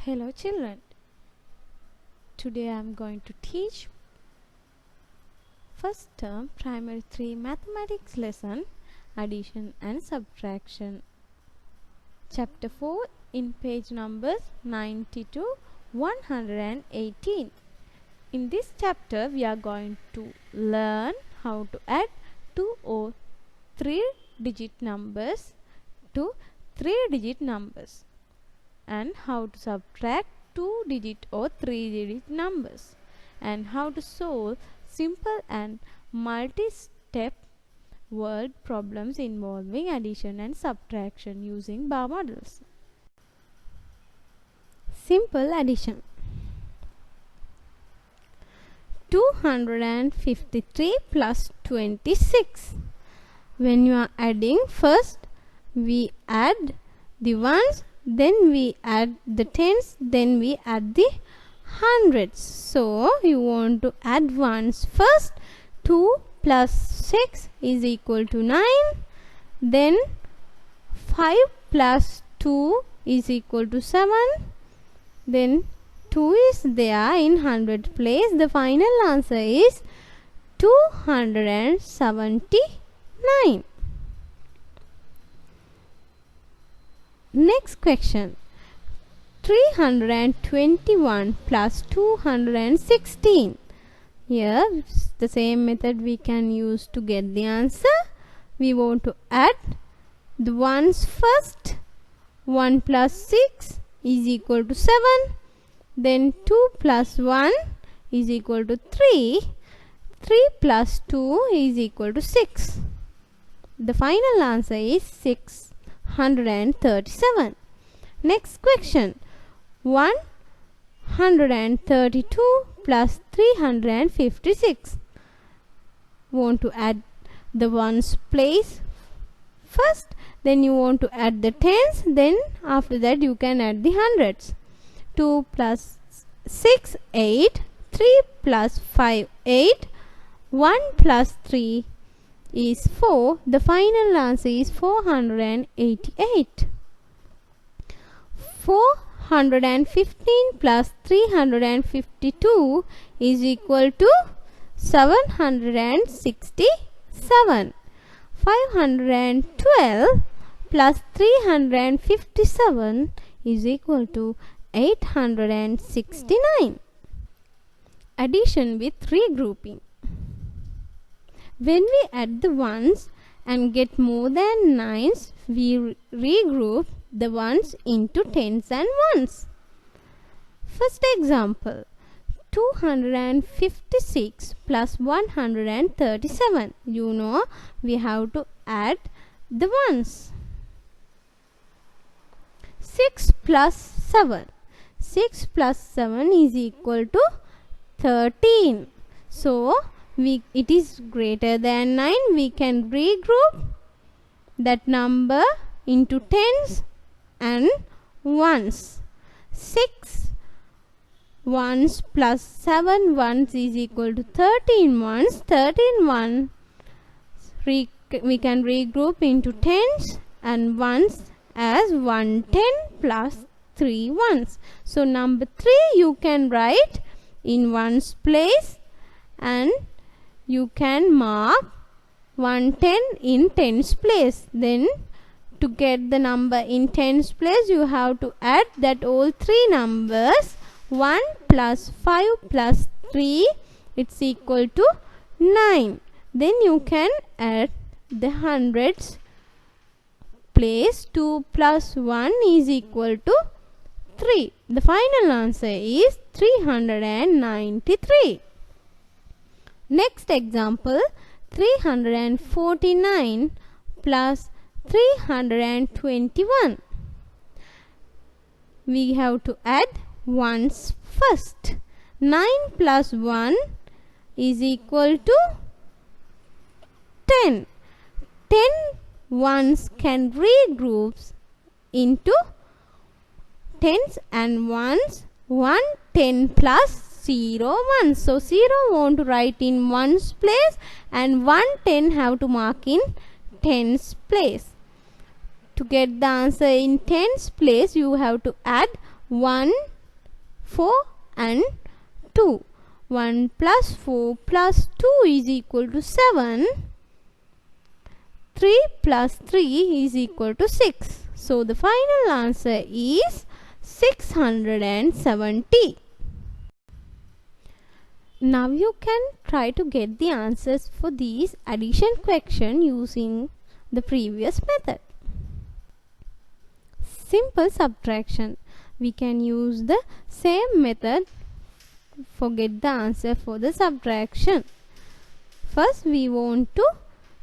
Hello children, today I am going to teach first term primary 3 mathematics lesson addition and subtraction. Chapter 4 in page numbers 90 to 118. In this chapter we are going to learn how to add 2 or 3 digit numbers to 3 digit numbers and how to subtract 2 digit or 3 digit numbers and how to solve simple and multi-step word problems involving addition and subtraction using bar models. Simple addition. 253 plus 26. When you are adding, first we add the ones, then we add the tens, then we add the hundreds. So you want to add ones first. 2 plus 6 is equal to 9. Then 5 plus 2 is equal to 7. Then 2 is there in 100 place. The final answer is 279. Next question. 321 plus 216. Here the same method we can use to get the answer. We want to add the ones first. 1 plus 6 is equal to 7. Then 2 plus 1 is equal to 3. 3 plus 2 is equal to 6. The final answer is 637. Next question. 132 plus 356. Want to add the ones place first, then you want to add the tens, then after that you can add the hundreds. 2 plus 6, 8. 3 plus 5, 8. 1 plus 3 is 4. The final answer is 488. 415 plus 352 is equal to 767. 512 plus 357 is equal to 869. Addition with regrouping. When we add the ones and get more than nines, we regroup the ones into tens and ones. First example, 256 plus 137. You know we have to add the ones. 6 plus 7. 6 plus 7 is equal to 13. So it is greater than 9. We can regroup that number into tens and ones. 6 ones plus 7 ones is equal to 13 ones. 13 ones we can regroup into tens and ones as 110 plus 3 ones. So number 3 you can write in ones place and you can mark 110 in tens place. Then to get the number in tens place, you have to add that all three numbers. 1 plus 5 plus 3, it's equal to 9. Then you can add the hundreds place. 2 plus 1 is equal to 3. The final answer is 393. Next example, 349 plus 321. We have to add ones first. 9 plus 1 is equal to 10. 10 ones can regroup into tens and ones. 110 plus 0 1. So 0 want to write in ones place and 110 have to mark in tens place. To get the answer in tens place, you have to add 1, 4 and 2. 1 plus 4 plus 2 is equal to 7. 3 plus 3 is equal to 6. So the final answer is 670. Now you can try to get the answers for these addition question using the previous method. Simple subtraction. We can use the same method for get the answer for the subtraction. First we want to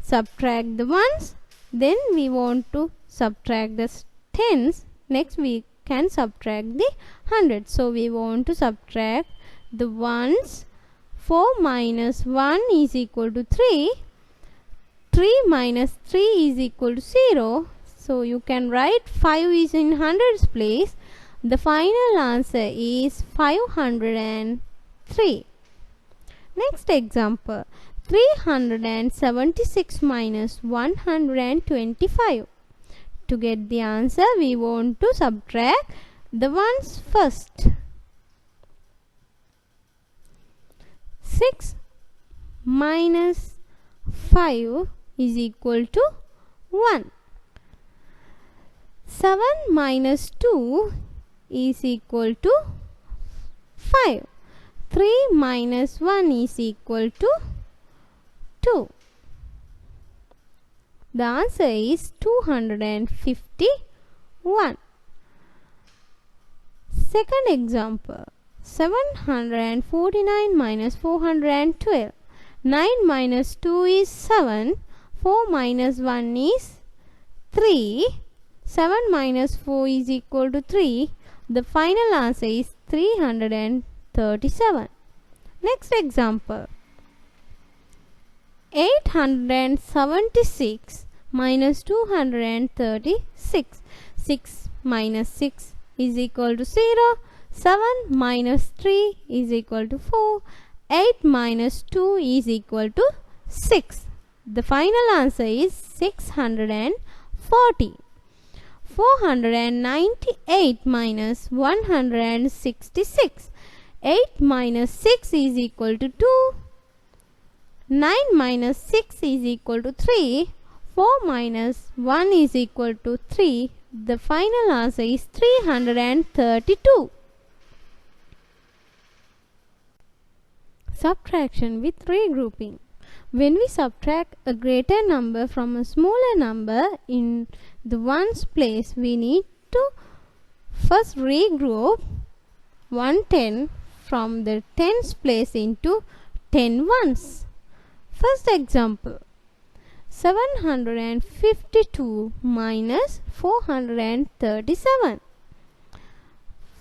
subtract the ones, then we want to subtract the tens, next we can subtract the hundreds. So we want to subtract the ones. 4 minus 1 is equal to 3. 3 minus 3 is equal to 0. So you can write 5 is in hundreds place. The final answer is 503. Next example. 376 minus 125. To get the answer, we want to subtract the ones first. 6 minus 5 is equal to 1. 7 minus 2 is equal to 5. 3 minus 1 is equal to 2. The answer is 251. Second example. 749 minus 412. 9 minus 2 is 7. 4 minus 1 is 3. 7 minus 4 is equal to 3. The final answer is 337. Next example. 876 minus 236. 6 minus 6 is equal to 0. 7 minus 3 is equal to 4. 8 minus 2 is equal to 6. The final answer is 640. 498 minus 166. 8 minus 6 is equal to 2. 9 minus 6 is equal to 3. 4 minus 1 is equal to 3. The final answer is 332. Subtraction with regrouping. When we subtract a greater number from a smaller number in the ones place, we need to first regroup 110 from the tens place into 10 ones. First example. 752 minus 437.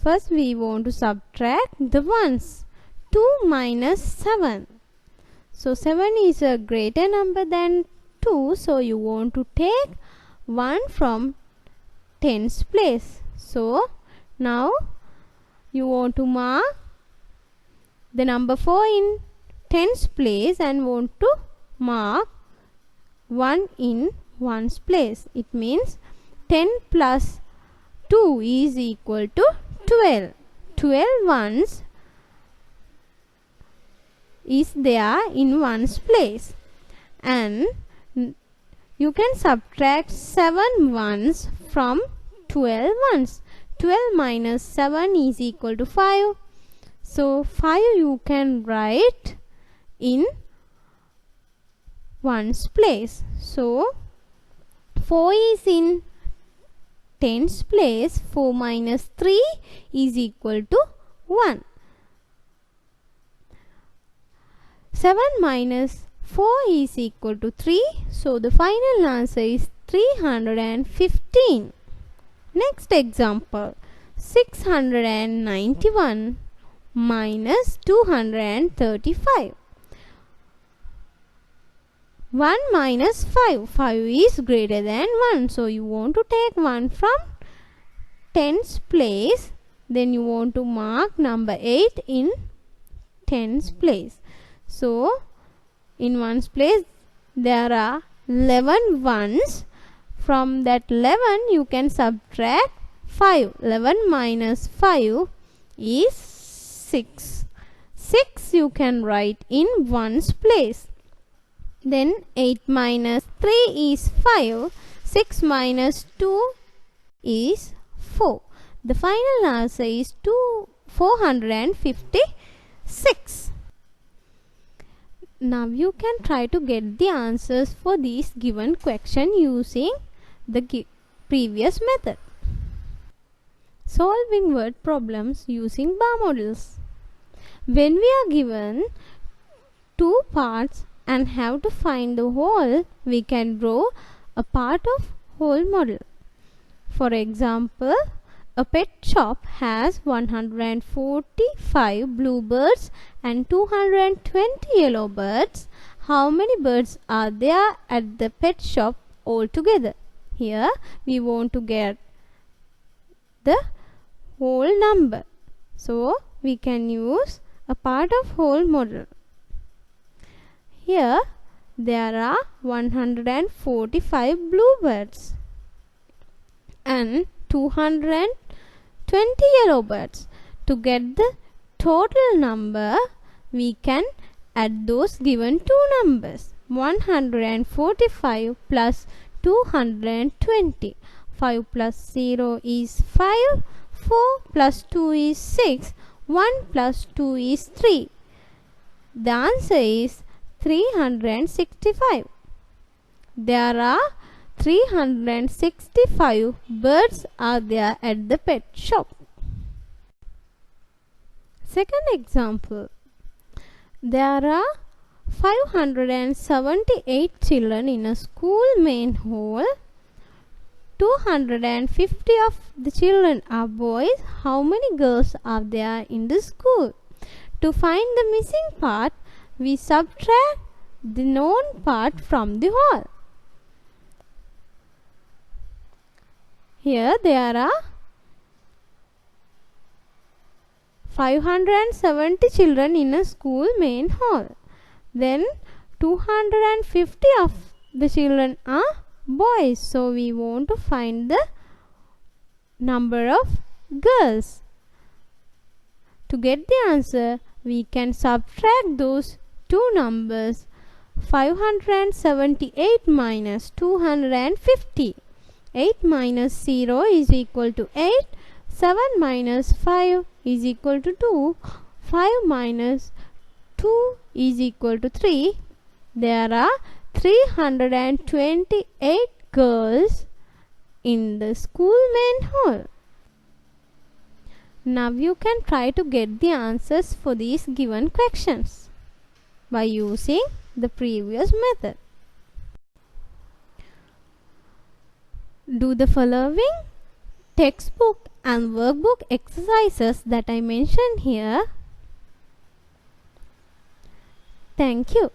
First we want to subtract the ones. 2 minus 7. So 7 is a greater number than 2. So you want to take 1 from tens place. So now you want to mark the number 4 in tens place and want to mark 1 in ones place. It means 10 plus 2 is equal to 12. 12 ones is there in ones place, and you can subtract 7 ones from 12 ones. 12 minus 7 is equal to 5. So 5 you can write in ones place. So 4 is in tens place. 4 minus 3 is equal to 1. 7 minus 4 is equal to 3. So the final answer is 315. Next example. 691 minus 235. 1 minus 5. 5 is greater than 1. So you want to take 1 from tens place. Then you want to mark number 8 in tens place. So in ones place there are 11 ones. From that 11 you can subtract 5. 11 minus 5 is 6. 6 you can write in ones place. Then 8 minus 3 is 5. 6 minus 2 is 4. The final answer is 456. Now you can try to get the answers for these given question using the previous method. Solving word problems using bar models. When we are given two parts and have to find the whole, we can draw a part of whole model. For example, a pet shop has 145 bluebirds and 220 yellow birds. How many birds are there at the pet shop altogether? Here we want to get the whole number. So we can use a part of whole model. Here there are 145 bluebirds and 220 yellow birds. To get the total number, we can add those given two numbers. 145 plus 220. 5 plus 0 is 5. 4 plus 2 is 6. 1 plus 2 is 3. The answer is 365. There are 365 birds are there at the pet shop. Second example. There are 578 children in a school main hall. 250 of the children are boys. How many girls are there in the school? To find the missing part, we subtract the known part from the whole. Here there are 570 children in a school main hall. Then 250 of the children are boys. So we want to find the number of girls. To get the answer, we can subtract those two numbers. 578 minus 250. 8 minus 0 is equal to 8. 7 minus 5 is equal to 2. 5 minus 2 is equal to 3. There are 328 girls in the school main hall. Now you can try to get the answers for these given questions by using the previous method. Do the following textbook and workbook exercises that I mentioned here. Thank you.